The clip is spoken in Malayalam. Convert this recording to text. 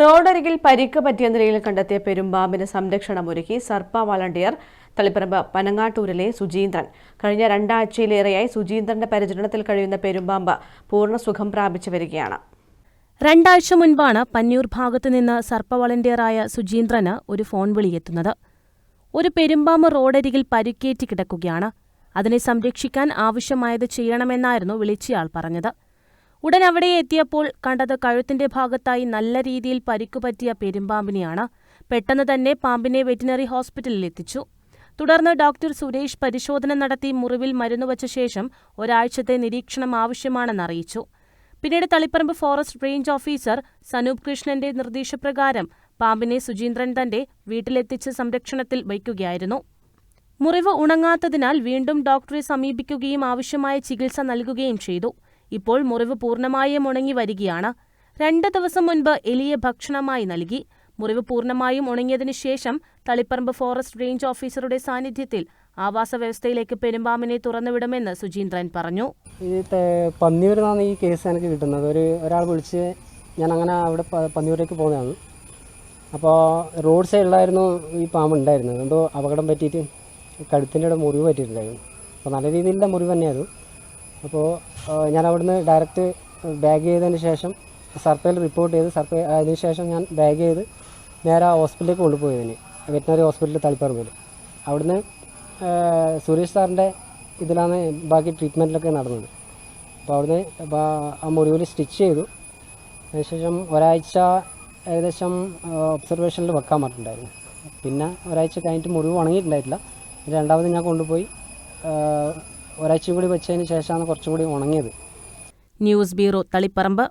റോഡരികിൽ പരിക്ക് പറ്റിയ നിലയിൽ കണ്ടെത്തിയ പെരുമ്പാമ്പിന് സംരക്ഷണമൊരുക്കി സർപ്പ വളണ്ടിയർ തളിപ്പറമ്പ് പനങ്ങാട്ടൂരിലെ സുജീന്ദ്രൻ. കഴിഞ്ഞ 2 ആഴ്ചയിലേറെയായി സുജീന്ദ്രന്റെ പരിചരണത്തിൽ കഴിയുന്ന പെരുമ്പാമ്പ് പൂർണ്ണ സുഖം പ്രാപിച്ചു വരികയാണ്. 2 ആഴ്ച മുൻപാണ് പന്നിയൂർ ഭാഗത്തുനിന്ന് സർപ്പ വളണ്ടിയറായ സുജീന്ദ്രന് ഒരു ഫോൺ വിളിയെത്തുന്നത്. ഒരു പെരുമ്പാമ്പ് റോഡരികിൽ പരുക്കേറ്റ് കിടക്കുകയാണ്. അതിനെ സംരക്ഷിക്കാൻ ആവശ്യമായത് ചെയ്യണമെന്നായിരുന്നു വിളിച്ചയാൾ പറഞ്ഞത്. ഉടൻ അവിടെ എത്തിയപ്പോൾ കണ്ടത് കഴുത്തിന്റെ ഭാഗത്തായി നല്ല രീതിയിൽ പരിക്കുപറ്റിയ പെരുമ്പാമ്പിനെയാണ്. പെട്ടെന്ന് തന്നെ പാമ്പിനെ വെറ്റിനറി ഹോസ്പിറ്റലിൽ എത്തിച്ചു. തുടർന്ന് ഡോക്ടർ സുരേഷ് പരിശോധന നടത്തി മുറിവിൽ മരുന്നുവച്ച ശേഷം ഒരാഴ്ചത്തെ നിരീക്ഷണം ആവശ്യമാണെന്നറിയിച്ചു. പിന്നീട് Taliparamba forest range officer Sanoop കൃഷ്ണന്റെ നിർദ്ദേശപ്രകാരം പാമ്പിനെ സുജീന്ദ്രൻ തന്റെ വീട്ടിലെത്തിച്ച് സംരക്ഷണത്തിൽ വയ്ക്കുകയായിരുന്നു. മുറിവ് ഉണങ്ങാത്തതിനാൽ വീണ്ടും ഡോക്ടറെ സമീപിക്കുകയും ആവശ്യമായ ചികിത്സ നൽകുകയും ചെയ്തു. ഇപ്പോൾ മുറിവ് പൂർണ്ണമായും ഉണങ്ങി വരികയാണ്. 2 ദിവസം മുൻപ് എലിയെ ഭക്ഷണമായി നൽകി. മുറിവ് പൂർണ്ണമായും ഉണങ്ങിയതിനു ശേഷം തളിപ്പറമ്പ് ഫോറസ്റ്റ് റേഞ്ച് ഓഫീസറുടെ സാന്നിധ്യത്തിൽ ആവാസ വ്യവസ്ഥയിലേക്ക് പെരുമ്പാമ്പിനെ തുറന്നുവിടുമെന്ന് സുജീന്ദ്രൻ പറഞ്ഞു. പന്നിയൂരിൽ ഈ കേസ് എനിക്ക് കിട്ടുന്നത്. ഒരാൾ വിളിച്ച് ഞാൻ അങ്ങനെ അവിടെ പന്നിയൂരേക്ക് പോകുന്നതാണ്. അപ്പോൾ റോഡ് സൈഡിലായിരുന്നു ഈ പാമ്പ് ഉണ്ടായിരുന്നത്. എന്തോ അപകടം പറ്റിയിട്ട് കഴുത്തിൻ്റെ ഇവിടെ മുറിവ് പറ്റിയിട്ടുണ്ടായിരുന്നു. അപ്പോൾ നല്ല രീതിയിലുള്ള മുറിവ് തന്നെയായിരുന്നു. അപ്പോൾ ഞാൻ അവിടുന്ന് ഡയറക്റ്റ് ബാഗ് ചെയ്തതിന് ശേഷം സർപ്പയിൽ റിപ്പോർട്ട് ചെയ്ത് അതിന് ശേഷം ഞാൻ ബാഗ് ചെയ്ത് നേരെ ഹോസ്പിറ്റലിലേക്ക് കൊണ്ടുപോയതിന് വെറ്റിനറി ഹോസ്പിറ്റലിൽ തളിപ്പറമ്പിൽ. അവിടുന്ന് സുരേഷ് സാറിൻ്റെ ഇതിലാണ് ബാക്കി ട്രീറ്റ്മെൻറ്റിലൊക്കെ നടന്നത്. അപ്പോൾ അവിടുന്ന് ആ മുറിവിൽ സ്റ്റിച്ച് ചെയ്തു. അതിനുശേഷം ഒരാഴ്ച ഏകദേശം ഒബ്സർവേഷനിൽ വെക്കാൻ പറഞ്ഞിട്ടുണ്ടായിരുന്നു. പിന്നെ ഒരാഴ്ച കഴിഞ്ഞിട്ട് മുറിവ് ഉണങ്ങിയിട്ടുണ്ടായിട്ടില്ല. രണ്ടാമത് ഞാൻ കൊണ്ടുപോയി ഒരാഴ്ച കൂടി വെച്ചതിന് ശേഷമാണ് കുറച്ചും കൂടി ഉണങ്ങിയത്. News bureau, Taliparamba.